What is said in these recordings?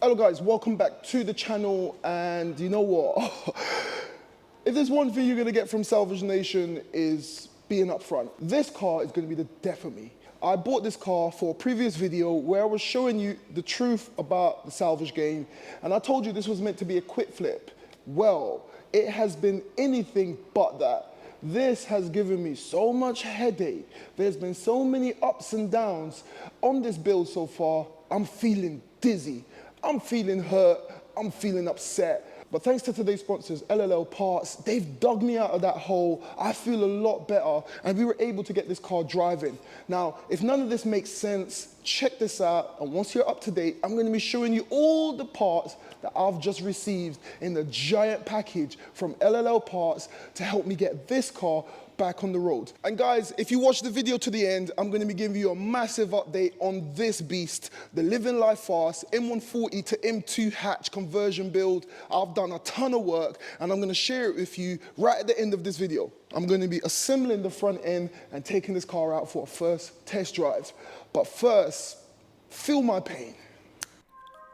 Hello guys, welcome back to the channel, and you know what? If there's one thing you're gonna get from Salvage Nation is being upfront. This car is gonna be the death of me. I bought this car for a previous video where I was showing you the truth about the salvage game, and I told you this was meant to be a quick flip. Well, it has been anything but that. This has given me so much headache. There's been so many ups and downs on this build so far. I'm feeling dizzy. I'm feeling hurt, I'm feeling upset. But thanks to today's sponsors, LLL Parts, they've dug me out of that hole. I feel a lot better, and we were able to get this car driving. Now, if none of this makes sense, check this out, and once you're up to date, I'm gonna be showing you all the parts that I've just received in the giant package from LLL Parts to help me get this car back on the road. And guys, if you watch the video to the end, I'm gonna be giving you a massive update on this beast, the Living Life Fast M140 to M2 hatch conversion build. I've done a ton of work, and I'm gonna share it with you right at the end of this video. I'm gonna be assembling the front end and taking this car out for a first test drive. But first, feel my pain.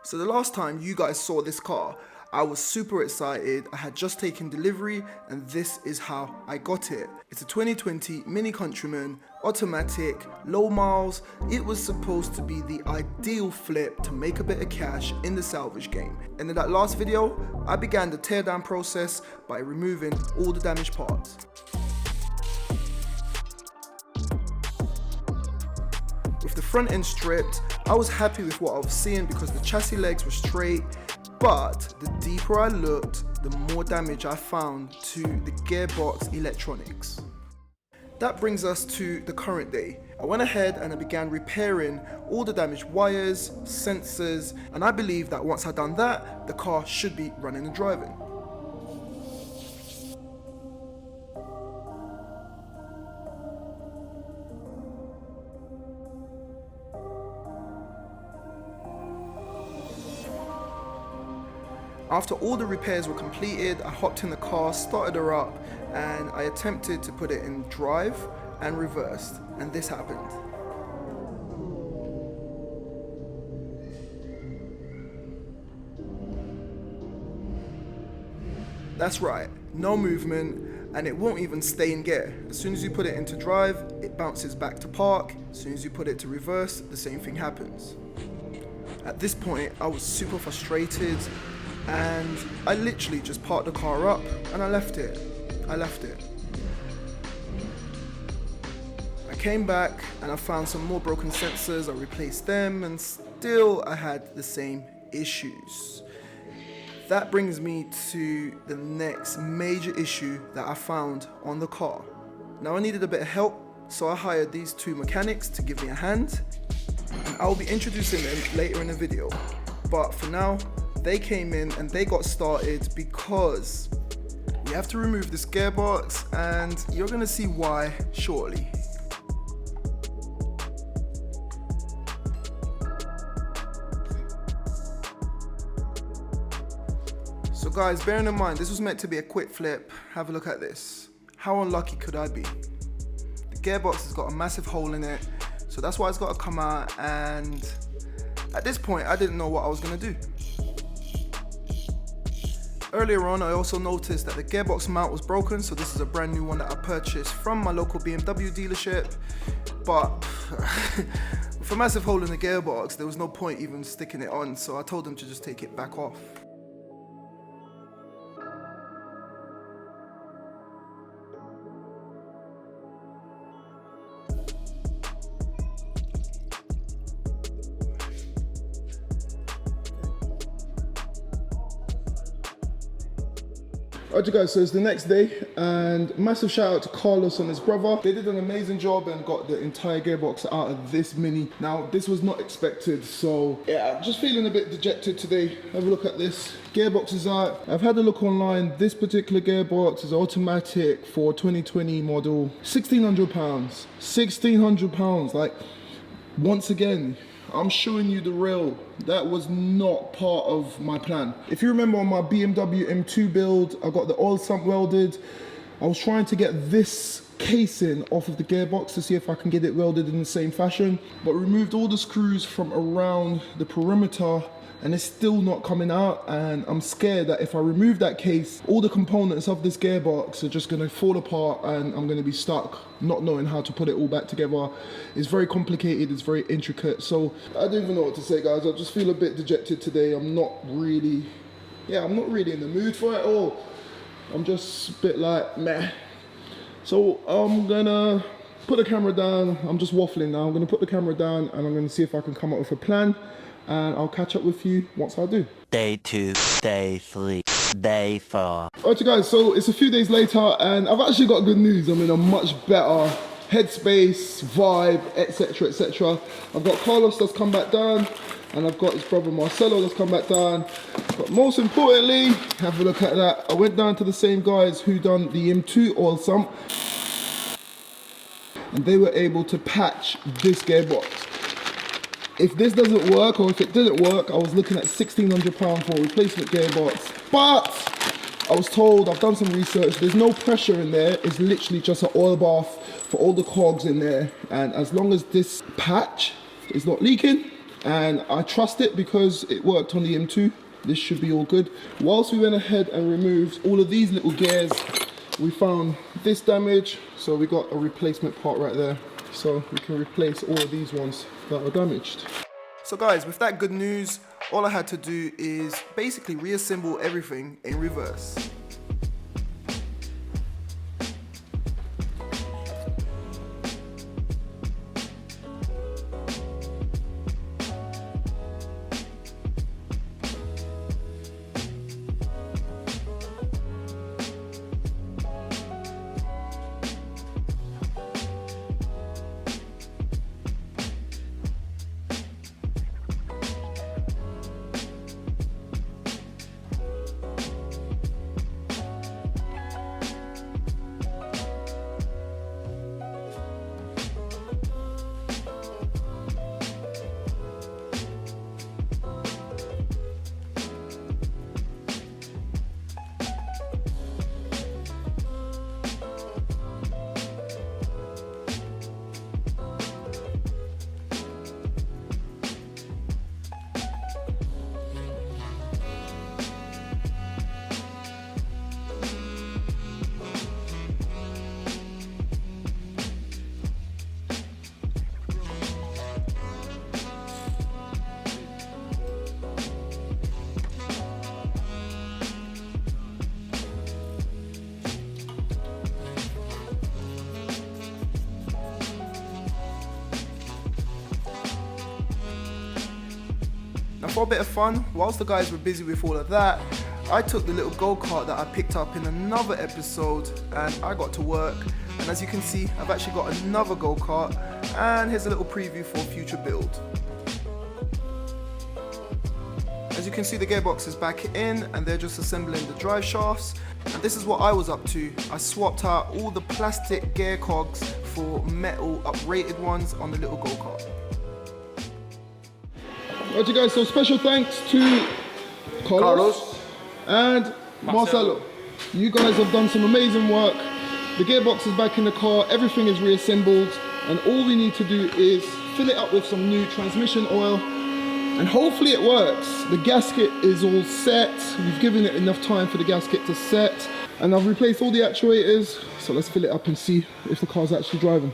So the last time you guys saw this car, I was super excited. I had just taken delivery, and this is how I got it. It's a 2020 Mini Countryman, automatic, low miles. It was supposed to be the ideal flip to make a bit of cash in the salvage game. And in that last video, I began the teardown process by removing all the damaged parts. With the front end stripped, I was happy with what I was seeing because the chassis legs were straight. But the deeper I looked, the more damage I found to the gearbox electronics. That brings us to the current day. I went ahead and I began repairing all the damaged wires, sensors, and I believe that once I've done that, the car should be running and driving. After all the repairs were completed, I hopped in the car, started her up, and I attempted to put it in drive and reversed, and this happened. That's right, no movement, and it won't even stay in gear. As soon as you put it into drive, it bounces back to park. As soon as you put it to reverse, the same thing happens. At this point, I was super frustrated, and I literally just parked the car up and I left it. I came back and I found some more broken sensors. I replaced them, and still I had the same issues. That brings me to the next major issue that I found on the car. Now I needed a bit of help, so I hired these two mechanics to give me a hand, and I'll be introducing them later in the video. But for now, they came in and they got started because we have to remove this gearbox, and you're gonna see why shortly. So guys, bearing in mind this was meant to be a quick flip, have a look at this. How unlucky could I be? The gearbox has got a massive hole in it, so that's why it's got to come out, and at this point I didn't know what I was gonna do. Earlier on, I also noticed that the gearbox mount was broken, so this is a brand new one that I purchased from my local BMW dealership. But with a massive hole in the gearbox, there was no point even sticking it on, so I told them to just take it back off. Alright guys, so it's the next day, and massive shout out to Carlos and his brother. They did an amazing job and got the entire gearbox out of this Mini. Now this was not expected, so yeah, I'm just feeling a bit dejected today. Have a look at this. Gearbox is out. I've had a look online. This particular gearbox is automatic for 2020 model. £1,600. £1,600. Like, once again, I'm showing you the real. That was not part of my plan. If you remember on my BMW M2 build, I got the oil sump welded. I was trying to get this casing off of the gearbox to see if I can get it welded in the same fashion, but removed all the screws from around the perimeter and it's still not coming out, and I'm scared that if I remove that case, all the components of this gearbox are just gonna fall apart and I'm gonna be stuck not knowing how to put it all back together. It's very complicated, it's very intricate, so I don't even know what to say, guys. I just feel a bit dejected today. I'm not really in the mood for it all. I'm just a bit like, meh. So I'm gonna put the camera down. I'm just waffling now. I'm gonna put the camera down and I'm gonna see if I can come up with a plan, and I'll catch up with you once I do. Day 2, day 3, day 4. Alright guys, so it's a few days later and I've actually got good news. I'm in a much better headspace, vibe, etc, etc. I've got Carlos that's come back down and I've got his brother Marcelo that's come back down. But most importantly, have a look at that. I went down to the same guys who done the M2 oil sump and they were able to patch this gearbox. If this doesn't work, or if it didn't work, I was looking at £1,600 for a replacement gearbox. But I was told, I've done some research, there's no pressure in there. It's literally just an oil bath for all the cogs in there. And as long as this patch is not leaking, and I trust it because it worked on the M2, this should be all good. Whilst we went ahead and removed all of these little gears, we found this damage. So we got a replacement part right there. So we can replace all of these ones that are damaged. So guys, with that good news, all I had to do is basically reassemble everything in reverse. Now for a bit of fun, whilst the guys were busy with all of that, I took the little go-kart that I picked up in another episode and I got to work. And as you can see, I've actually got another go-kart, and here's a little preview for a future build. As you can see, the gearbox is back in and they're just assembling the drive shafts. And this is what I was up to. I swapped out all the plastic gear cogs for metal uprated ones on the little go-kart. Alright you guys, so special thanks to Carlos and Marcelo. You guys have done some amazing work. The gearbox is back in the car, everything is reassembled, and all we need to do is fill it up with some new transmission oil, and hopefully it works. The gasket is all set. We've given it enough time for the gasket to set, and I've replaced all the actuators, so let's fill it up and see if the car's actually driving.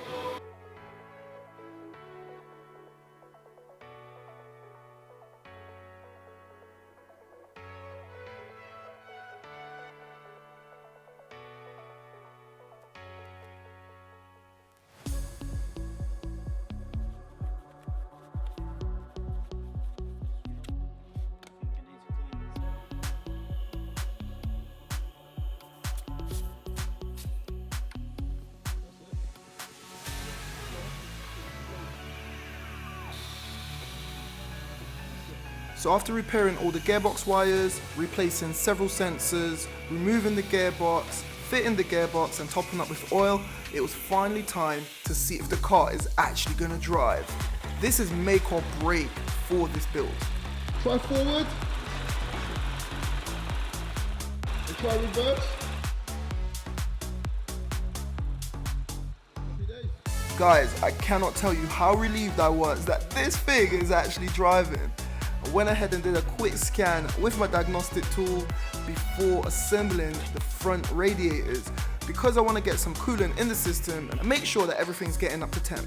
So after repairing all the gearbox wires, replacing several sensors, removing the gearbox, fitting the gearbox and topping up with oil, it was finally time to see if the car is actually going to drive. This is make or break for this build. Try forward and try reverse. Guys, I cannot tell you how relieved I was that this thing is actually driving. I went ahead and did a quick scan with my diagnostic tool before assembling the front radiators because I want to get some coolant in the system and make sure that everything's getting up to temp.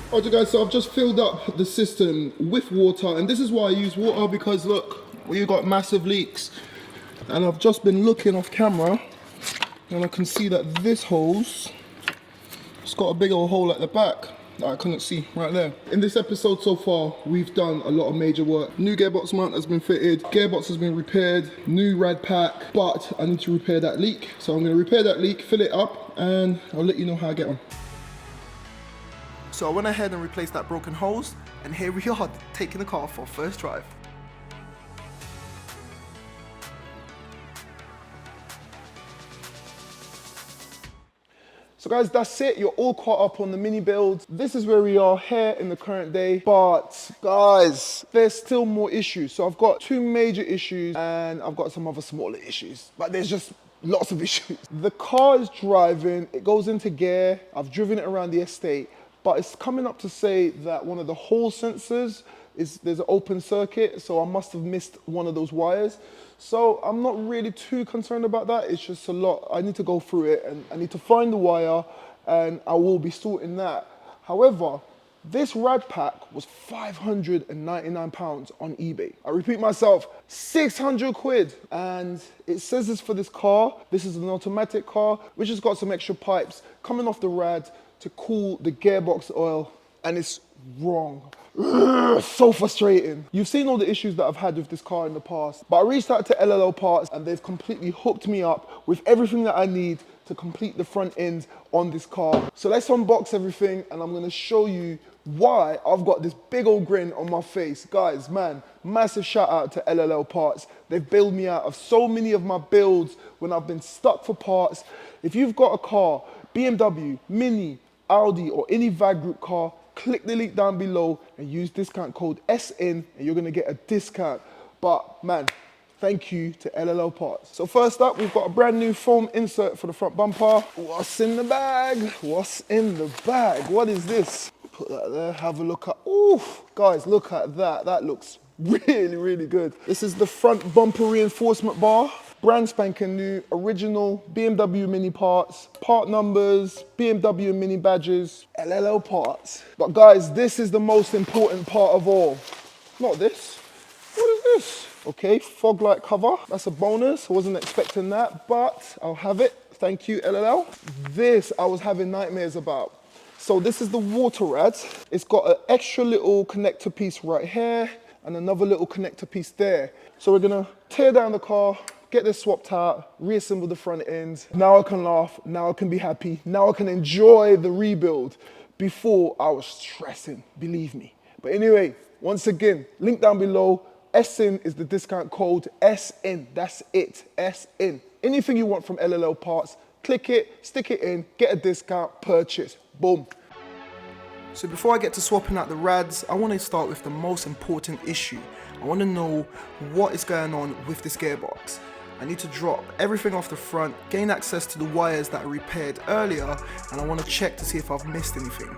Alright guys, so I've just filled up the system with water, and this is why I use water because look, we got massive leaks. And I've just been looking off camera and I can see that this hose, it's got a big old hole at the back that I couldn't see right there. In this episode so far, we've done a lot of major work. New gearbox mount has been fitted, gearbox has been repaired, new rad pack, but I need to repair that leak. So I'm gonna repair that leak, fill it up, and I'll let you know how I get on. So I went ahead and replaced that broken hose, and here we are taking the car for first drive. So guys, that's it. You're all caught up on the mini build. This is where we are here in the current day. But guys, there's still more issues. So I've got 2 major issues and I've got some other smaller issues. But there's just lots of issues. The car is driving, it goes into gear. I've driven it around the estate, but it's coming up to say that one of the hall sensors there's an open circuit, so I must have missed one of those wires. So I'm not really too concerned about that. It's just a lot. I need to go through it and I need to find the wire and I will be sorting that. However, this rad pack was £599 on eBay. I repeat myself, 600 quid. And it says this for this car. This is an automatic car, which has got some extra pipes coming off the rad to cool the gearbox oil, and it's wrong. Ugh, so frustrating. You've seen all the issues that I've had with this car in the past, but I reached out to LLL Parts and they've completely hooked me up with everything that I need to complete the front end on this car. So let's unbox everything and I'm gonna show you why I've got this big old grin on my face. Guys, man, massive shout out to LLL Parts. They've bailed me out of so many of my builds when I've been stuck for parts. If you've got a car, BMW, Mini, Audi, or any VAG group car, click the link down below and use discount code SN and you're gonna get a discount. But man, thank you to LLL Parts. So first up, we've got a brand new foam insert for the front bumper. What's in the bag? What's in the bag? What is this? Put that there, have a look at, ooh, guys, look at that. That looks really, really good. This is the front bumper reinforcement bar. Brand spanking new, original BMW Mini parts, part numbers, BMW Mini badges, LLL Parts. But guys, this is the most important part of all. Not this. What is this? Okay, fog light cover. That's a bonus. I wasn't expecting that, but I'll have it. Thank you, LLL. This I was having nightmares about. So this is the water rad. It's got an extra little connector piece right here and another little connector piece there. So we're gonna tear down the car, get this swapped out, reassemble the front end. Now I can laugh, now I can be happy, now I can enjoy the rebuild. Before I was stressing, believe me. But anyway, once again, link down below. SN is the discount code, SN, that's it, SN. Anything you want from LLL Parts, click it, stick it in, get a discount, purchase, boom. So before I get to swapping out the rads, I want to start with the most important issue. I want to know what is going on with this gearbox. I need to drop everything off the front, gain access to the wires that I repaired earlier, and I want to check to see if I've missed anything.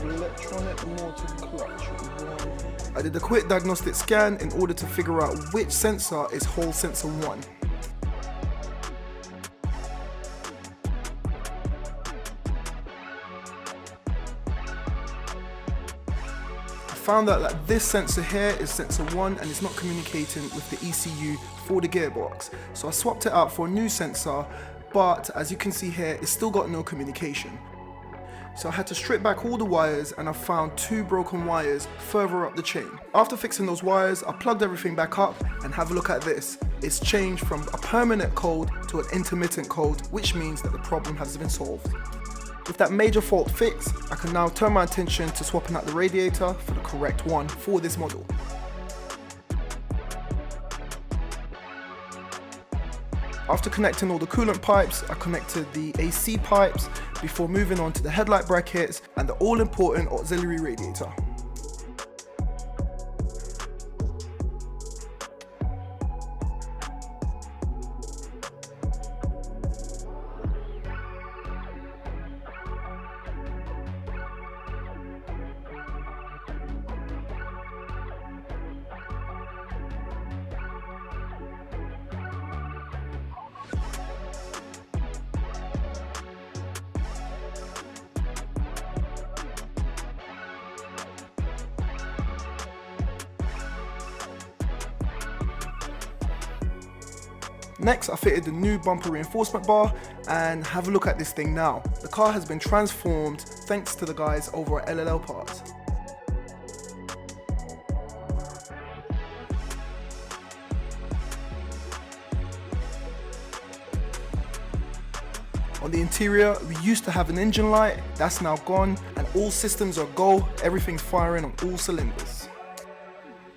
Electronic motor clutch. I did a quick diagnostic scan in order to figure out which sensor is hall sensor 1. Found out that this sensor here is sensor 1 and it's not communicating with the ECU for the gearbox. So I swapped it out for a new sensor, but as you can see here, it's still got no communication. So I had to strip back all the wires and I found 2 broken wires further up the chain. After fixing those wires, I plugged everything back up and have a look at this. It's changed from a permanent code to an intermittent code, which means that the problem has been solved. With that major fault fixed, I can now turn my attention to swapping out the radiator for the correct one for this model. After connecting all the coolant pipes, I connected the AC pipes before moving on to the headlight brackets and the all-important auxiliary radiator. Next, I fitted the new bumper reinforcement bar, and have a look at this thing now. The car has been transformed thanks to the guys over at LLL Parts. On the interior, we used to have an engine light, that's now gone, and all systems are go, everything's firing on all cylinders.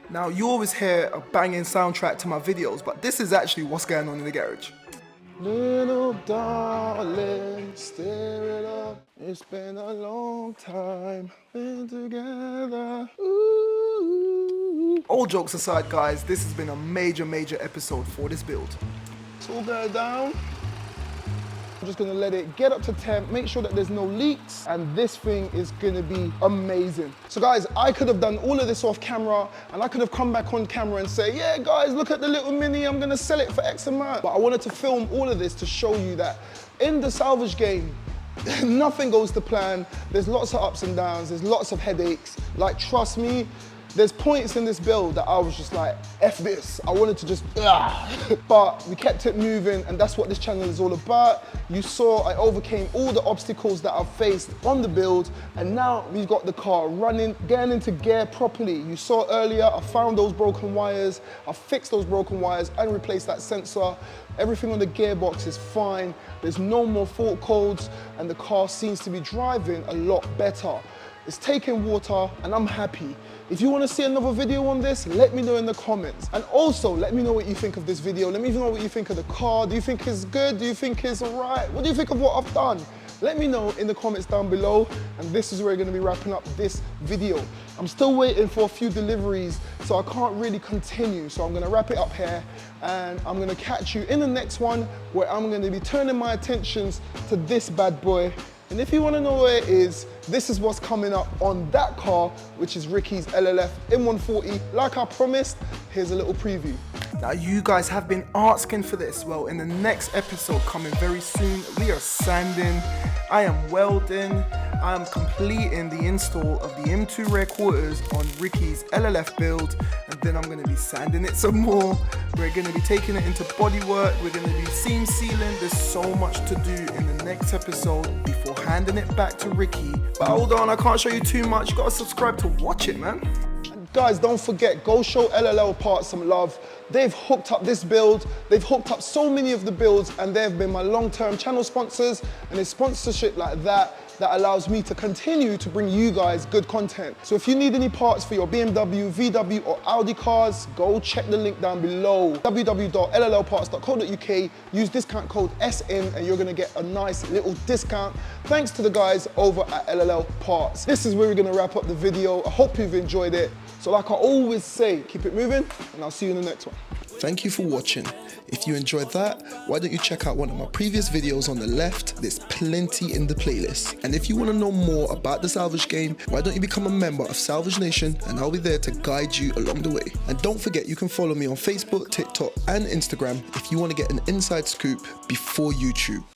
Now, you always hear a banging soundtrack to my videos, but this is actually what's going on in the garage. Little darling, stir it up. It's been a long time, been together. Ooh. All jokes aside, guys, this has been a major episode for this build. It's all going down. I'm just gonna let it get up to temp, make sure that there's no leaks, and this thing is gonna be amazing. So guys, I could have done all of this off camera, and I could have come back on camera and say, yeah guys, look at the little Mini, I'm gonna sell it for X amount. But I wanted to film all of this to show you that in the salvage game, nothing goes to plan. There's lots of ups and downs, there's lots of headaches. Like, trust me, there's points in this build that I was just like, F this. I wanted to just, but we kept it moving, and that's what this channel is all about. You saw I overcame all the obstacles that I've faced on the build, and now we've got the car running, getting into gear properly. You saw earlier, I found those broken wires, I fixed those broken wires and replaced that sensor. Everything on the gearbox is fine. There's no more fault codes, and the car seems to be driving a lot better. It's taking water, and I'm happy. If you want to see another video on this, let me know in the comments. And also, let me know what you think of this video. Let me know what you think of the car. Do you think it's good? Do you think it's all right? What do you think of what I've done? Let me know in the comments down below. And this is where we're going to be wrapping up this video. I'm still waiting for a few deliveries, so I can't really continue. So I'm going to wrap it up here, and I'm going to catch you in the next one, where I'm going to be turning my attentions to this bad boy. And if you want to know where it is, this is what's coming up on that car, which is Ricky's LLF M140. Like I promised, here's a little preview. Now, you guys have been asking for this. Well, in the next episode coming very soon, we are sanding, I am welding, I am completing the install of the M2 rear quarters on Ricky's LLF build, and then I'm going to be sanding it some more. We're going to be taking it into bodywork, we're going to be seam sealing. There's so much to do in the next episode before handing it back to Ricky. But hold on, I can't show you too much. You got to subscribe to watch it, man. And guys, don't forget, go show LLL Parts some love. They've hooked up this build, they've hooked up so many of the builds, and they've been my long-term channel sponsors, and it's sponsorship like that that allows me to continue to bring you guys good content. So if you need any parts for your BMW, VW or Audi cars, go check the link down below, www.llparts.co.uk, use discount code SN and you're gonna get a nice little discount. Thanks to the guys over at LLL Parts. This is where we're gonna wrap up the video. I hope you've enjoyed it. So like I always say, keep it moving, and I'll see you in the next one. Thank you for watching. If you enjoyed that, why don't you check out one of my previous videos on the left? There's plenty in the playlist. And if you want to know more about the Salvage game, why don't you become a member of Salvage Nation, and I'll be there to guide you along the way. And don't forget, you can follow me on Facebook, TikTok and Instagram if you want to get an inside scoop before YouTube.